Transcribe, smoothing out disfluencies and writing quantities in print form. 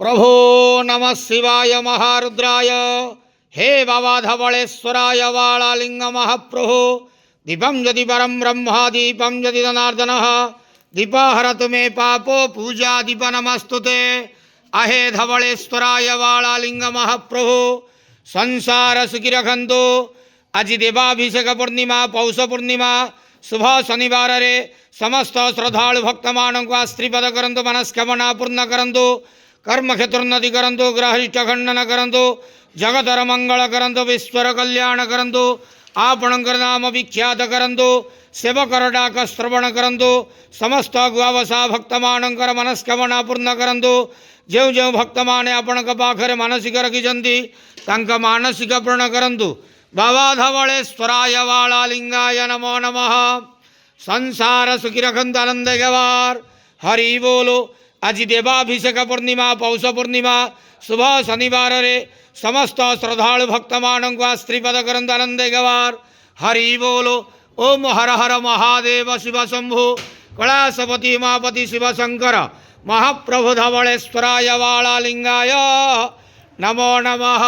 प्रभो नमः शिवाय महारुद्राय हे बाबा धवलेश्वराय वालालिंग महाप्रभो दीपं यदि परं ब्रह्म दीपं यदि जनार्दनः दीपहरतु मे पापो पूजा दीप नमस्तुते अहे धवलेश्वराय वालालिंग महाप्रभो संसार सुखी रखंतु आज देवाभिषेक पूर्णिमा पौष पूर्णिमा शुभ शनिवार रे समस्त श्रद्धालु भक्त मानक आश्रीपद करंतु मनस्कामना पूर्ण करंतु कर्म क्षेत्रोन्नति करंतु ग्रहिष्ठ खंडन करंतु जगतर मंगल करंतु विश्वर कल्याण करंतु आपणकर नाम विख्यात करंतु सेवकर डाक श्रवण करंतु समस्त गुआवसा भक्त मानकर मनस्कामना पूर्ण करंतु जो जो भक्त माने आपण पाखरे मानसिक रखिछंती तांका मानसिक पूर्ण करंतु बाबा धवलेश्वराय वालालिंगाय नमो नमः संसार सुखी रखंतु आनंद गवार हरि बोलो आज देवाभिषेक पूर्णिमा पौष पूर्णिमा शुभ शनिवार रे समस्त श्रद्धालु भक्त मानक आश्रीपद करंतु आनंद गवार हरि बोलो ओम हर हर महादेव शिव शंभु कैलासपति उमापति शिव शंकर महाप्रभु धवलेश्वराय वालालिंगाय नमो नमः।